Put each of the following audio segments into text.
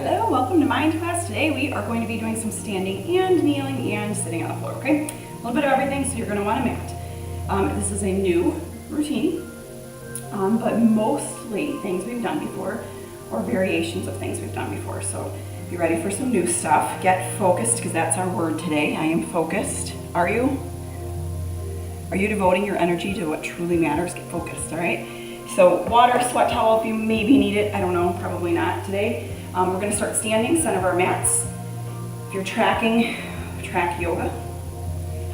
Hello, welcome to Mind class. Today we are going to be doing some standing and kneeling and sitting on the floor, okay? A little bit of everything, so you're going to want a mat. This is a new routine, but mostly things we've done before or variations of things we've done before. So be ready for some new stuff. Get focused, because that's our word today. I am focused. Are you? Are you devoting your energy to what truly matters? Get focused, all right? So water, sweat towel if you maybe need it. I don't know, probably not today. We're going to start standing, center of our mats. If you're tracking, track yoga.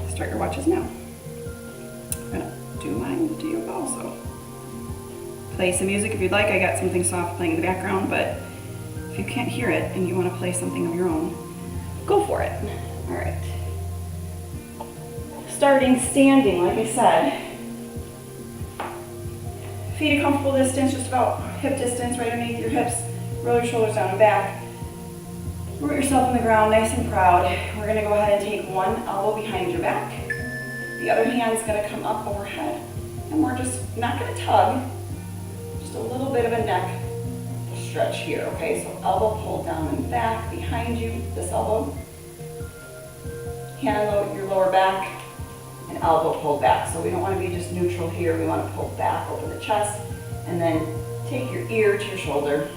Start your watches now. I'm going to do mine to yoga also. Play some music if you'd like. I got something soft playing in the background, but if you can't hear it and you want to play something of your own, go for it. All right. Starting standing, like I said. Feet a comfortable distance, just about hip distance, right underneath your hips. Roll your shoulders down and back. Root yourself in the ground, nice and proud. We're going to go ahead and take one elbow behind your back. The other hand's going to come up overhead. And we're just not going to tug, just a little bit of a neck stretch here, okay? So elbow pulled down and back, behind you, this elbow. Hand on your lower back, and elbow pulled back. So we don't want to be just neutral here. We want to pull back over the chest, and then take your ear to your shoulder.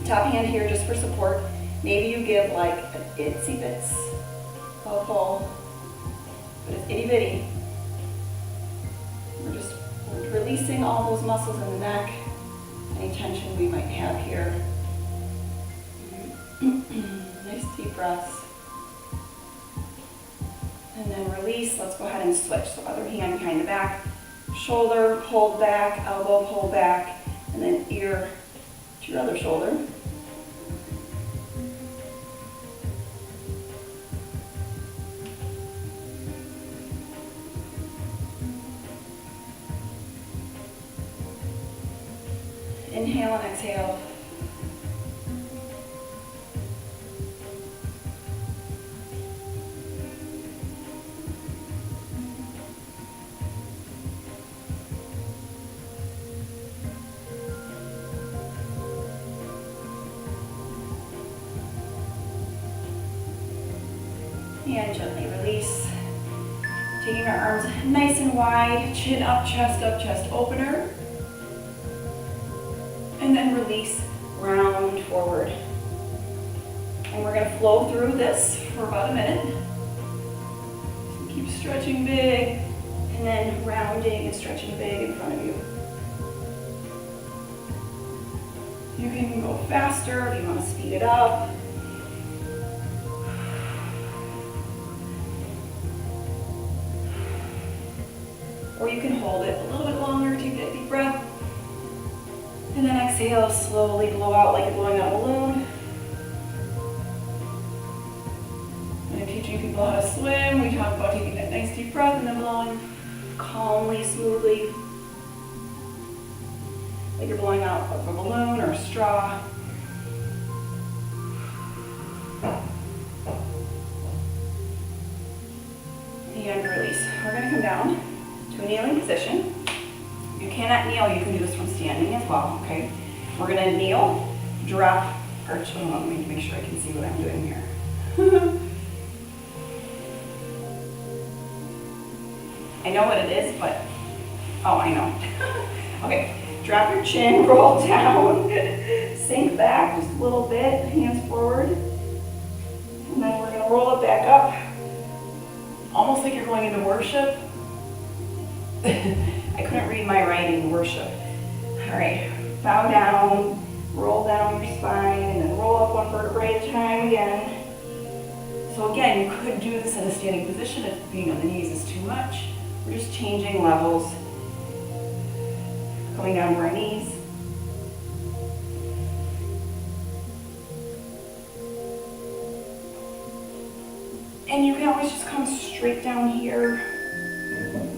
Top hand here just for support. Maybe you give like an itsy bits elbow pull, but it's itty bitty. We're just releasing all those muscles in the neck, any tension we might have here. Nice deep breaths. And then release. Let's go ahead and switch. So other hand behind the back, shoulder pulled back, elbow pulled back, and then ear to your other shoulder. Inhale and exhale. And gently release. Taking our arms nice and wide, chin up, chest opener. And then release, round forward. And we're going to flow through this for about a minute. So keep stretching big, and then rounding and stretching big in front of you. You can go faster if you want to speed it up. Or you can hold it a little bit longer, take that deep breath. And then exhale, slowly blow out like you're blowing out a balloon. When I'm teaching people how to swim, we talk about taking that nice deep breath and then blowing calmly, smoothly. Like you're blowing out of a balloon or a straw. And release. We're going to come down to a kneeling position. If you cannot kneel, you can do this from standing as well, okay? We're going to kneel, drop, arch. Oh, let me make sure I can see what I'm doing here. I know what it is, but, oh, I know. Okay, drop your chin, roll down, sink back just a little bit, hands forward. And then we're going to roll it back up, almost like you're going into worship. I couldn't read my writing, worship. All right, bow down, roll down your spine, and then roll up one vertebrae at a time again. So again, you could do this in a standing position if being on the knees is too much. We're just changing levels, going down to our knees. And you can always just come straight down here.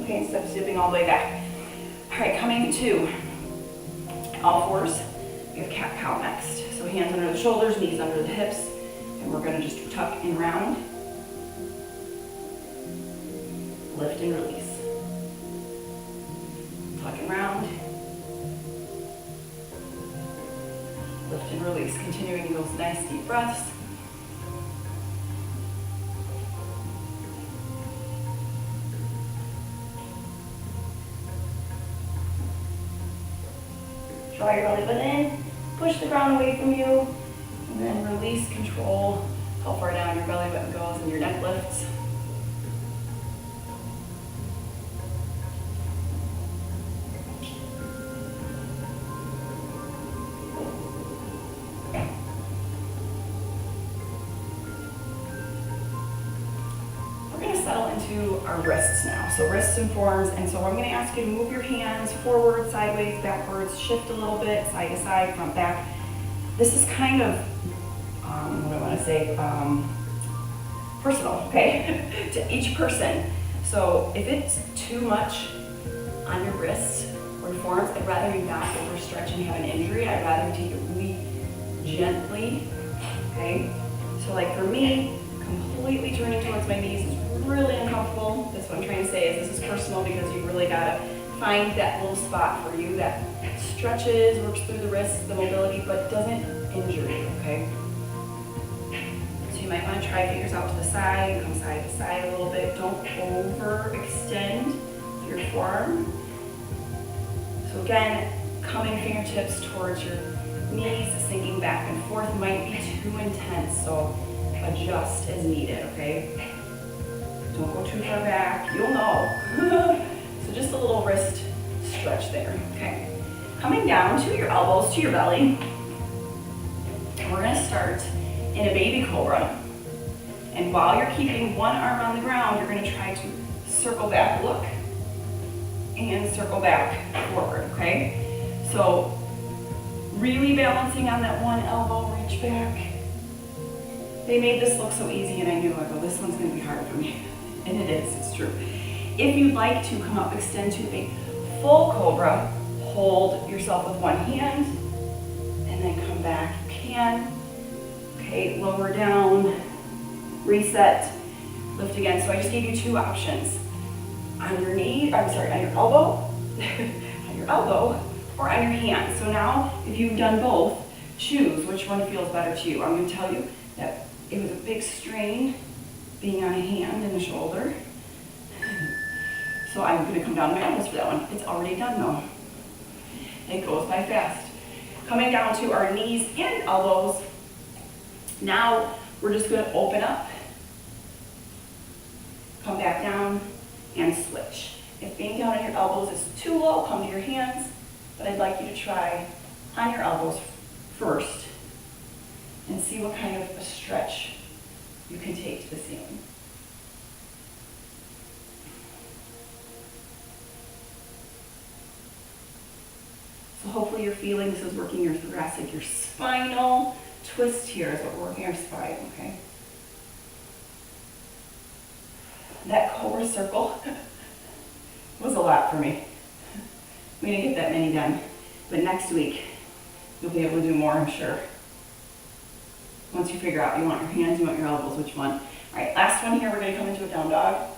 Okay, instead of zipping all the way back. All right, coming to all fours. We have cat-cow next. So hands under the shoulders, knees under the hips, and we're going to just tuck and round. Lift and release. Tuck and round. Lift and release. Continuing those nice deep breaths. Draw your belly button in, push the ground away from you, and then release, control how far down your belly button goes and your neck lifts. Settle into our wrists now. So wrists and forearms, and so I'm going to ask you to move your hands forward, sideways, backwards, shift a little bit, side to side, front, back. This is kind of, what I want to say, personal, okay, to each person. So if it's too much on your wrists or forearms, I'd rather you not overstretch and have an injury. I'd rather you take it really gently, okay? So like for me, completely turning towards my knees is really uncomfortable. That's what I'm trying to say, is this is personal because you really gotta find that little spot for you that stretches, works through the wrists, the mobility, but doesn't injure you, okay? So you might want to try fingers out to the side, come side to side a little bit. Don't overextend your forearm. So again, coming fingertips towards your knees, sinking back and forth might be too intense, so adjust as needed, okay? Don't go too far back, you'll know. So just a little wrist stretch there, okay? Coming down to your elbows, to your belly. We're gonna start in a baby cobra. And while you're keeping one arm on the ground, you're gonna try to circle back, look, and circle back forward, okay? So really balancing on that one elbow, reach back. They made this look so easy and I knew, I go, this one's gonna be hard for me. And it is, it's true. If you'd like to come up, extend to a full cobra, hold yourself with one hand, and then come back, you can. Okay, lower down, reset, lift again. So I just gave you two options. On your knee, I'm sorry, on your elbow, on your elbow, or on your hand. So now, if you've done both, choose which one feels better to you. I'm gonna tell you that it was a big strain being on a hand and a shoulder. So I'm gonna come down to my elbows for that one. It's already done though. It goes by fast. Coming down to our knees and elbows. Now we're just gonna open up, come back down, and switch. If being down on your elbows is too low, come to your hands, but I'd like you to try on your elbows first and see what kind of a stretch you can take to the ceiling. So hopefully you're feeling this is working your thoracic, your spinal twist here is what we're working our spine, okay? That cobra circle was a lot for me. We didn't get that many done, but next week you'll be able to do more, I'm sure. Once you figure out you want your hands, you want your elbows, which one. All right, last one here, we're gonna come into a down dog.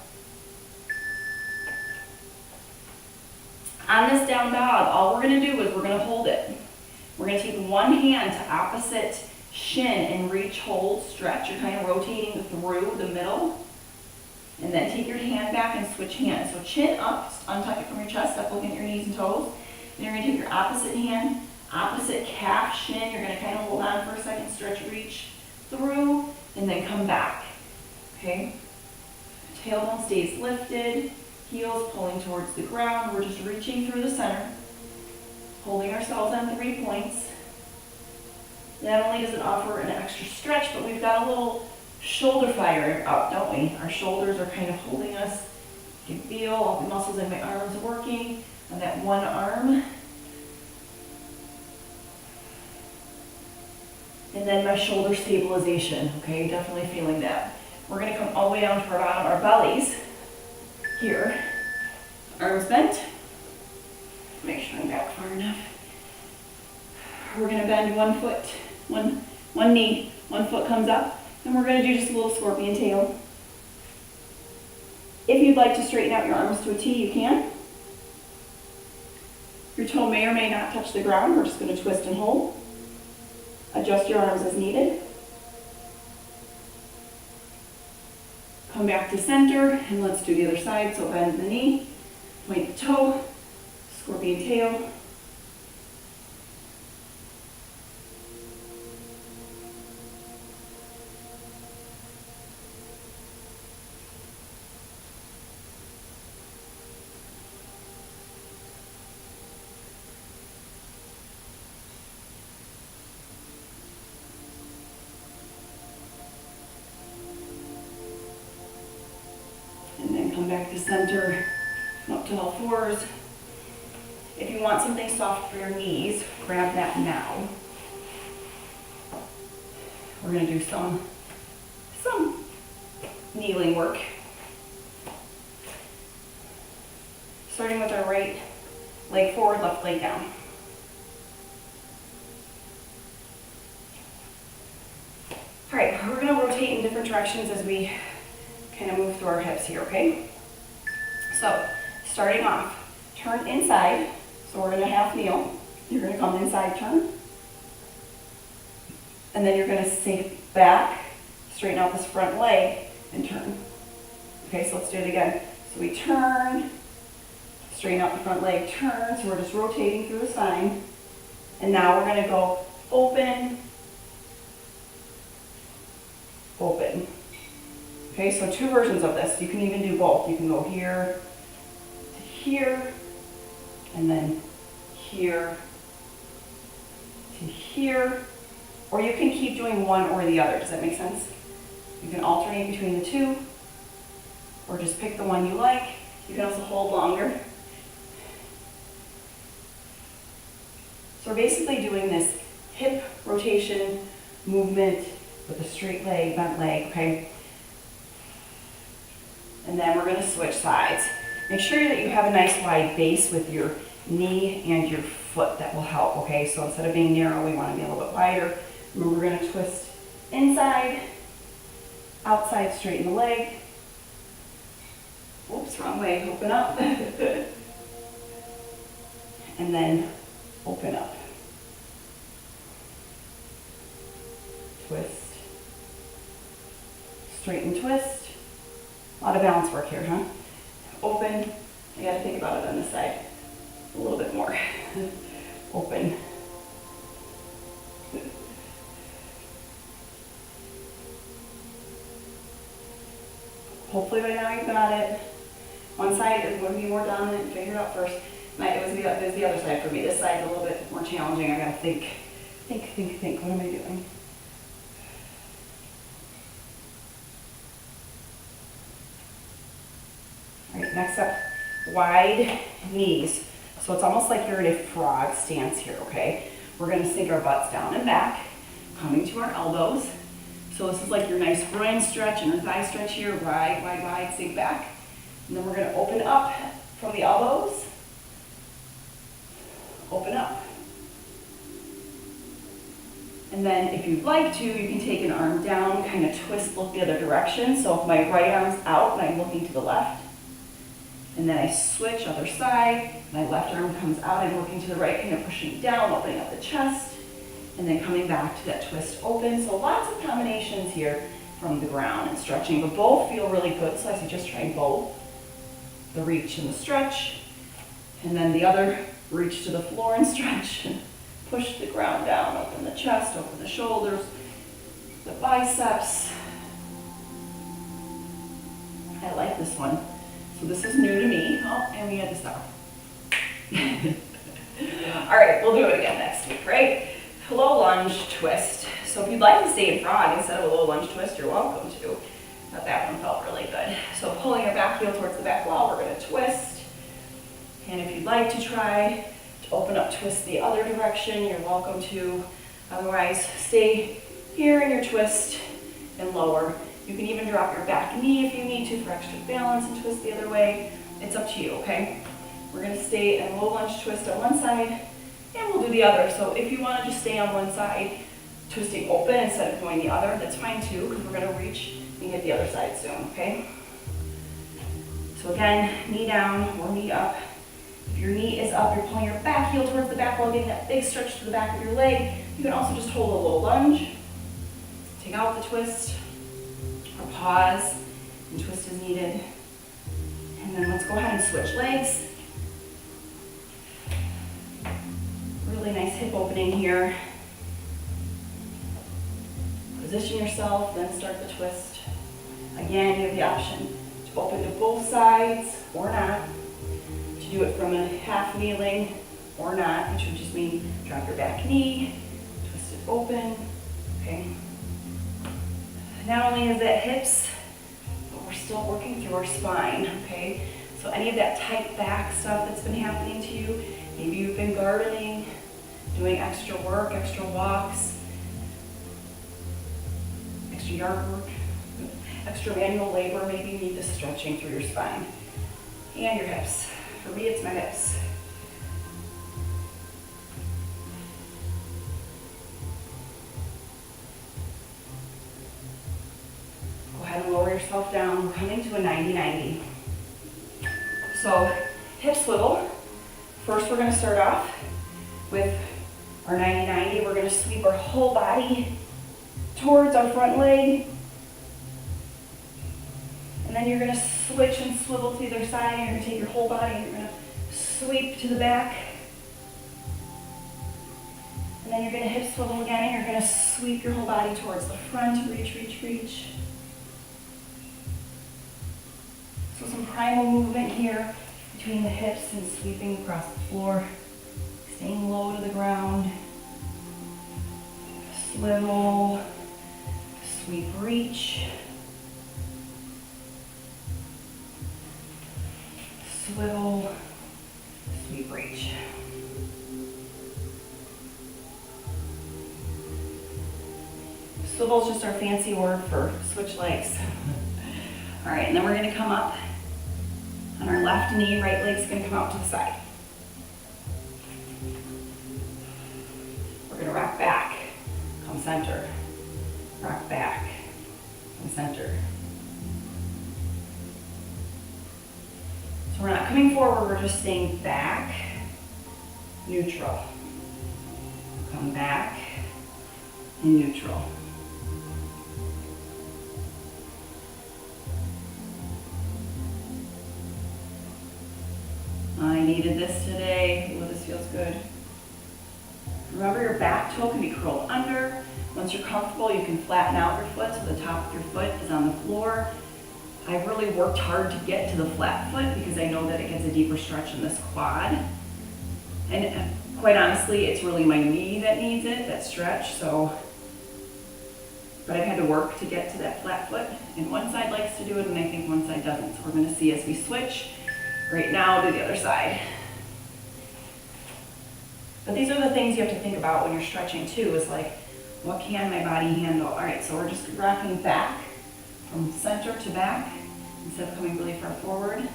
On this down dog, all we're gonna do is we're gonna hold it. We're gonna take one hand to opposite shin and reach, hold, stretch. You're kind of rotating through the middle. And then take your hand back and switch hands. So chin up, untuck it from your chest, up looking at your knees and toes. Then you're gonna take your opposite hand, opposite calf, shin. You're gonna kind of hold on for a second, stretch, reach through, and then come back, okay? Tailbone stays lifted, heels pulling towards the ground. We're just reaching through the center, holding ourselves on 3 points. Not only does it offer an extra stretch, but we've got a little shoulder fire up, don't we? Our shoulders are kind of holding us. You can feel all the muscles in my arms working on that one arm. And then my shoulder stabilization, okay? Definitely feeling that. We're gonna come all the way down to our bottom, our bellies. Here, arms bent. Make sure I'm back far enough. We're gonna bend one foot, one knee, one foot comes up, and we're gonna do just a little scorpion tail. If you'd like to straighten out your arms to a T, you can. Your toe may or may not touch the ground. We're just gonna twist and hold. Adjust your arms as needed. Come back to center, and let's do the other side. So bend the knee, point the toe, scorpion tail. And then come back to center, up to all fours. If you want something soft for your knees, grab that now. We're going to do some kneeling work. Starting with our right leg forward, left leg down. All right, we're going to rotate in different directions as we kind of move through our hips here, okay? So, starting off, turn inside. So we're in a half kneel. You're going to come inside, turn. And then you're going to sink back, straighten out this front leg, and turn. Okay, so let's do it again. So we turn, straighten out the front leg, turn. So we're just rotating through the spine. And now we're going to go open, open. Okay, so two versions of this. You can even do both. You can go here to here, and then here to here, or you can keep doing one or the other. Does that make sense? You can alternate between the two, or just pick the one you like. You can also hold longer. So we're basically doing this hip rotation movement with a straight leg, bent leg, okay? And then we're going to switch sides. Make sure that you have a nice wide base with your knee and your foot. That will help, okay? So instead of being narrow, we want to be a little bit wider. Remember, we're going to twist inside, outside, straighten the leg. Oops, wrong way, open up. And then open up. Twist. Straighten, twist. A lot of balance work here, huh? Open. I gotta think about it on this side a little bit more. Open. Hopefully by now you've got it. One side is going to be more dominant, figure it out first. It was the other side for me. This side's a little bit more challenging. I gotta think. What am I doing? All right, next up, wide knees. So it's almost like you're in a frog stance here, okay? We're gonna sink our butts down and back, coming to our elbows. So this is like your nice groin stretch and your thigh stretch here, wide, sink back. And then we're gonna open up from the elbows. Open up. And then if you'd like to, you can take an arm down, kind of twist, look the other direction. So if my right arm's out and I'm looking to the left, and then I switch other side, my left arm comes out, I'm looking to the right, kind of pushing down, opening up the chest, and then coming back to that twist open. So lots of combinations here from the ground and stretching, but both feel really good, so I suggest trying both. The reach and the stretch, and then the other reach to the floor and stretch, and push the ground down, open the chest, open the shoulders, the biceps. I like this one. So this is new to me. Oh, and we had to stop. All right, we'll do it again next week, right? Low lunge twist. So if you'd like to stay in frog instead of a low lunge twist, you're welcome to. But that one felt really good. So pulling your back heel towards the back wall, we're gonna twist. And if you'd like to try to open up, twist the other direction, you're welcome to. Otherwise, stay here in your twist and lower. You can even drop your back knee if you need to for extra balance and twist the other way. It's up to you, okay? We're gonna stay in low lunge twist on one side, and we'll do the other. So if you wanna just stay on one side, twisting open instead of going the other, that's fine too, because we're gonna reach and get the other side soon, okay? So again, knee down or knee up. If If your knee is up, you're pulling your back heel towards the back wall, getting that big stretch to the back of your leg. You can also just hold a low lunge. Take out the twist, or pause, and twist as needed. And then let's go ahead and switch legs. Really nice hip opening here. Position yourself, then start the twist. Again, you have the option to open to both sides or not. To do it from a half kneeling or not, which would just mean drop your back knee, twist it open, okay? Not only is that hips, but we're still working through our spine, okay? So any of that tight back stuff that's been happening to you, maybe you've been gardening, doing extra work, extra walks, extra yard work, extra manual labor, maybe you need this stretching through your spine and your hips. For me, it's my hips. Go ahead and lower yourself down. We're coming to a 90-90. So hip swivel. First, we're going to start off with our 90-90. We're going to sweep our whole body towards our front leg. And then you're going to switch and swivel to the other side. You're going to take your whole body and you're going to sweep to the back. And then you're going to hip swivel again and you're going to sweep your whole body towards the front. Reach, reach, reach. So some primal movement here between the hips and sweeping across the floor. Staying low to the ground. Swivel. Sweep, reach. Swivel, sweep, reach. Swivel is just our fancy word for switch legs. All right, and then we're going to come up on our left knee, right leg's going to come out to the side. We're going to rock back, come center, rock back, come center. We're not coming forward, we're just staying back, neutral. Come back, and neutral. I needed this today. Ooh, this feels good. Remember, your back toe can be curled under. Once you're comfortable, you can flatten out your foot so the top of your foot is on the floor. I've really worked hard to get to the flat foot because I know that it gets a deeper stretch in this quad. And quite honestly, it's really my knee that needs it, that stretch, so. But I've had to work to get to that flat foot. And one side likes to do it and I think one side doesn't. So we're gonna see as we switch. Right now, do the other side. But these are the things you have to think about when you're stretching too, is like, what can my body handle? All right, so we're just rocking back from center to back instead of coming really far forward.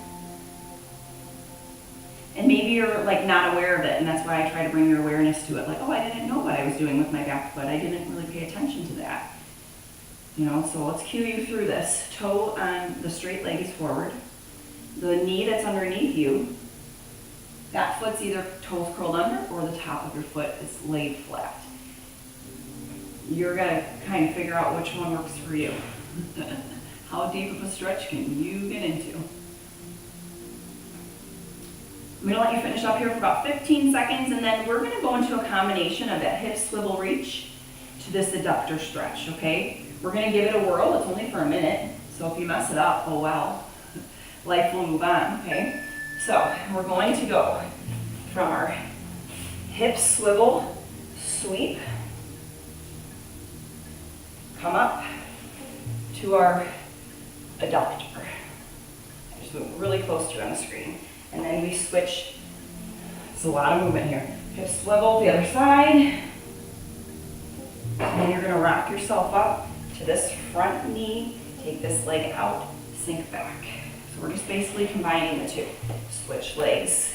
And maybe you're like not aware of it, and that's why I try to bring your awareness to it. Like, oh, I didn't know what I was doing with my back foot. I didn't really pay attention to that. You know, so let's cue you through this. Toe on the straight leg is forward. The knee that's underneath you, that foot's either toes curled under or the top of your foot is laid flat. You're gonna kind of figure out which one works for you. How deep of a stretch can you get into? I'm gonna let you finish up here for about 15 seconds and then we're gonna go into a combination of that hip swivel reach to this adductor stretch, okay? We're gonna give it a whirl, it's only for a minute, so if you mess it up, oh well. Life will move on, okay? So we're going to go from our hip swivel sweep, come up to our adductor. I just move really close to you on the screen. And then we switch. It's a lot of movement here. Hip swivel the other side. And then you're gonna rock yourself up to this front knee. Take this leg out, sink back. So we're just basically combining the two. Switch legs.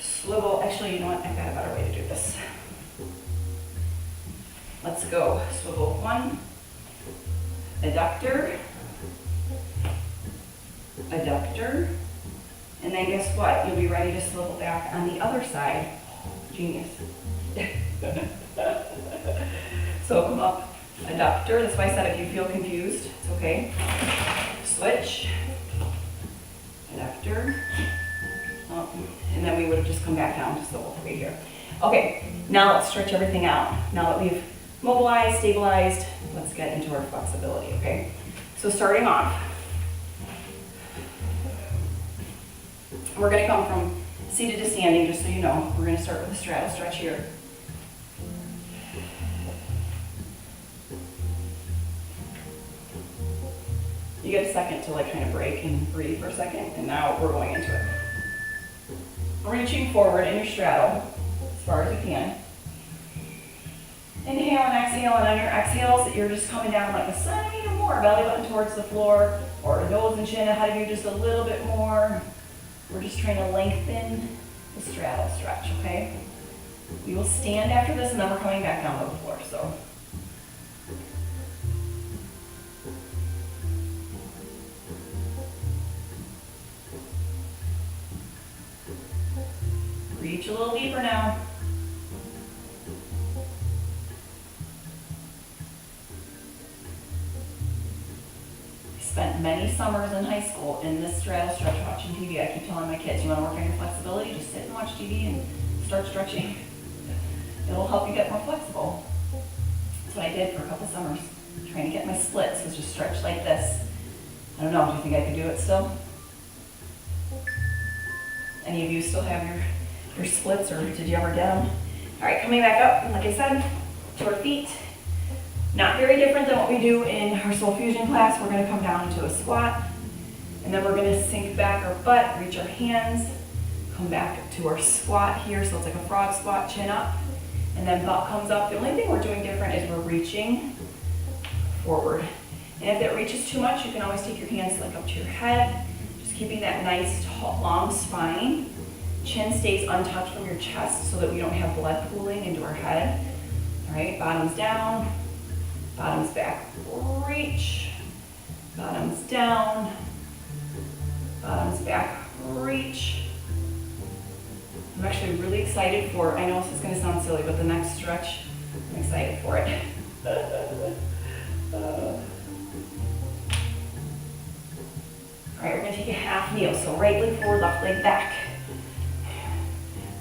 Swivel, actually, you know what? I've got a better way to do this. Let's go. Swivel one. Adductor. Adductor. And then guess what? You'll be ready to swivel back on the other side. Genius. So come up, adductor. That's why I said if you feel confused, it's okay. Switch, adductor. Oh, and then we would have just come back down to swivel right here. Okay, now let's stretch everything out. Now that we've mobilized, stabilized, let's get into our flexibility, okay? So starting off, we're gonna come from seated to standing, just so you know. We're gonna start with a straddle stretch here. You get a second to like kind of break and breathe for a second, and now we're going into it. Reaching forward in your straddle as far as you can. Inhale and exhale, and on your exhales, you're just coming down like a centimeter more, belly button towards the floor, or nose and chin ahead of you just a little bit more. We're just trying to lengthen the straddle stretch, okay? We will stand after this, and then we're coming back down to the floor, so. Reach a little deeper now. I spent many summers in high school in this straddle stretch watching TV. I keep telling my kids, you want to work on your flexibility? Just sit and watch TV and start stretching. It'll help you get more flexible. That's what I did for a couple summers. Trying to get my splits was just stretch like this. I don't know, do you think I could do it still? Any of you still have your splits, or did you ever get them? All right, coming back up, like I said, to our feet. Not very different than what we do in our soul fusion class. We're gonna come down into a squat, and then we're gonna sink back our butt, reach our hands, come back to our squat here, so it's like a frog squat, chin up, and then butt comes up. The only thing we're doing different is we're reaching forward. And if it reaches too much, you can always take your hands like up to your head, just keeping that nice, tall, long spine. Chin stays untouched from your chest so that we don't have blood pooling into our head. All right, bottoms down, bottoms back, reach, bottoms down, bottoms back, reach. I'm actually really excited for, I know this is gonna sound silly, but the next stretch, I'm excited for it. All right, we're gonna take a half kneel. So right leg forward, left leg back.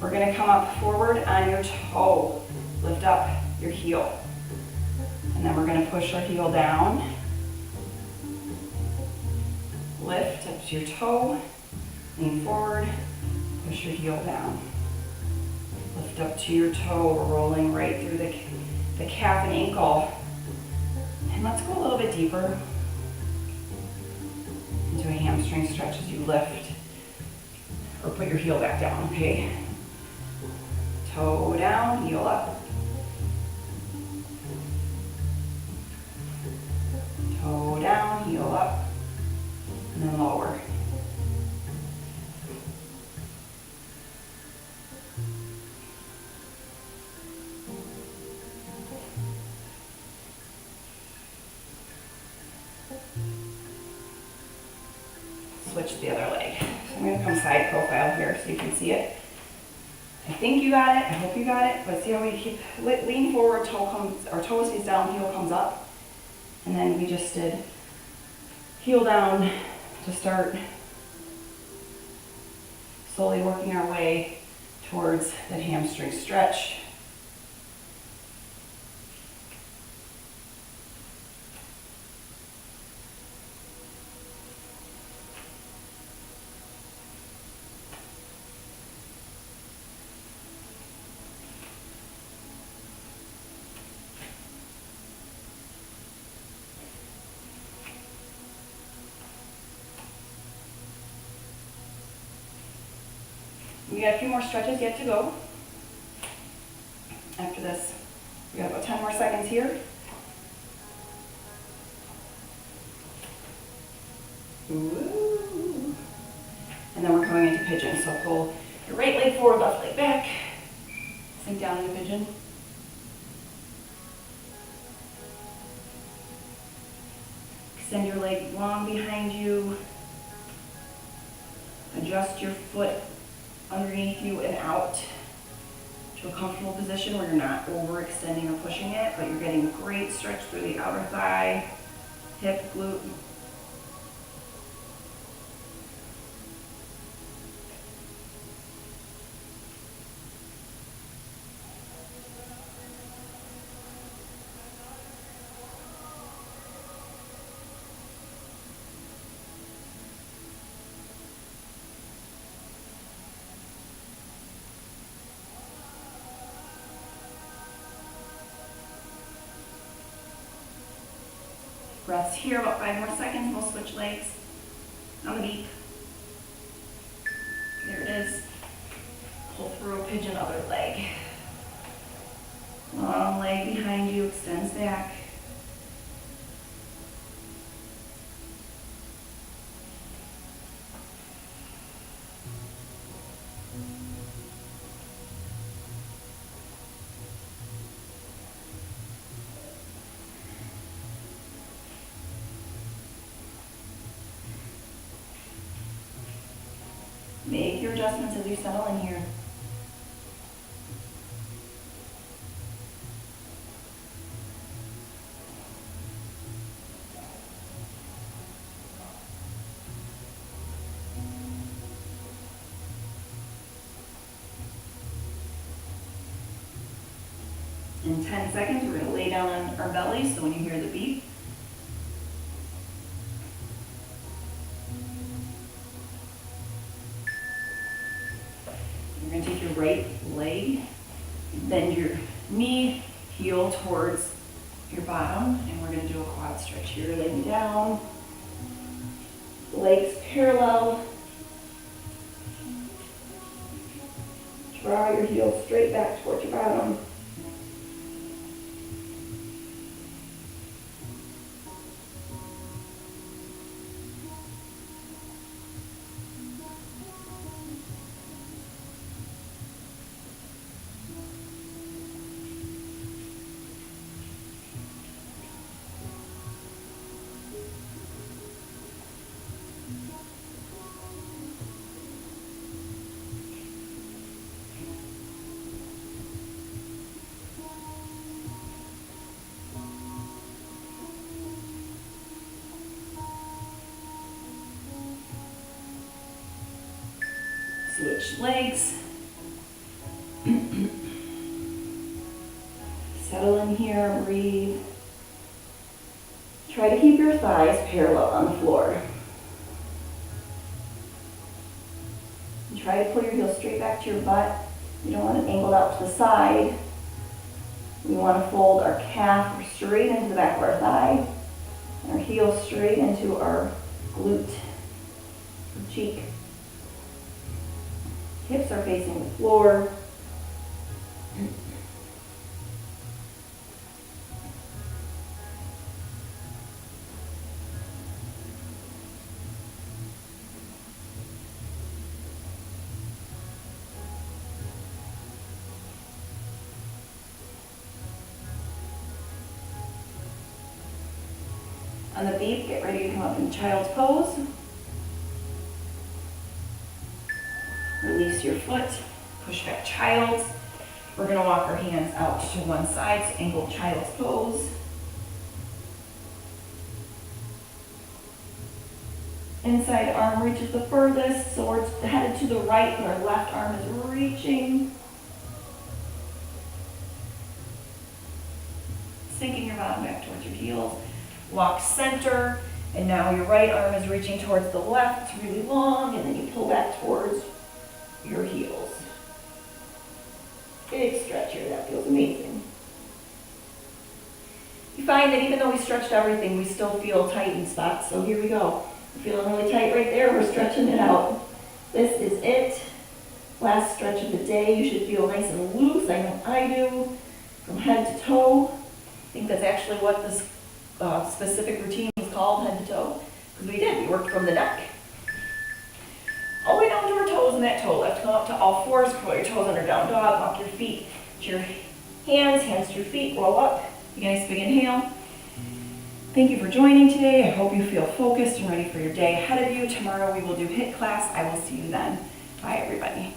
We're gonna come up forward on your toe. Lift up your heel. And then we're gonna push our heel down. Lift up to your toe, lean forward, push your heel down. Lift up to your toe, we're rolling right through the calf and ankle. And let's go a little bit deeper into a hamstring stretch as you lift or put your heel back down, okay? Toe down, heel up. Toe down, heel up, and then lower. Switch the other leg. So I'm going to come side profile here so you can see it. I think you got it. I hope you got it. But see how we keep lean forward, toe stays down, heel comes up. And then we just did heel down to start slowly working our way towards that hamstring stretch. We got a few more stretches yet to go. After this, we got about 10 more seconds here. Ooh. And then we're coming into pigeon. So pull your right leg forward, left leg back. Sink down into pigeon. Extend your leg long behind you. Adjust your foot underneath you and out to a comfortable position where you're not overextending or pushing it, but you're getting a great stretch through the outer thigh, hip, glute. Breaths here, about 5 more seconds. We'll switch legs on the beep. There it is. Pull through, pigeon other leg. Long leg behind you, extends back. Make your adjustments as you settle in here. In 10 seconds, we're going to lay down on our belly, so when you hear the beep, you're going to take your right leg, bend your knee, heel towards your bottom, and we're going to do a quad stretch here. Laying down, legs parallel. Draw your heels straight back towards your bottom. Switch legs. Settle in here, breathe. Try to keep your thighs parallel on the floor. And try to pull your heels straight back to your butt. You don't want it angled out to the side. We want to fold our calf straight into the back of our thigh, and our heel straight into our glute or cheek. Hips are facing the floor. On the beep, get ready to come up in child's pose. Release your foot, push back child's. We're going to walk our hands out to one side, so angled child's pose. Inside arm reaches the furthest, so we're headed to the right, but our left arm is reaching. Sinking your bottom back towards your heels. Walk center, and now your right arm is reaching towards the left. It's really long, and then you pull back towards your heels. Big stretch here, that feels amazing. You find that even though we stretched everything, we still feel tight in spots, so here we go. We're feeling really tight right there, we're stretching it out. This is it. Last stretch of the day. You should feel nice and loose, I know I do, from head to toe. I think that's actually what this specific routine is called, head to toe, because we worked from the neck all the way down to our toes and that toe lift. Come up to all fours, curl your toes under down dog, walk your feet to your hands to your feet, roll up. Take a nice big inhale. Thank you for joining today. I hope you feel focused and ready for your day ahead of you. Tomorrow we will do HIIT class. I will see you then. Bye, everybody.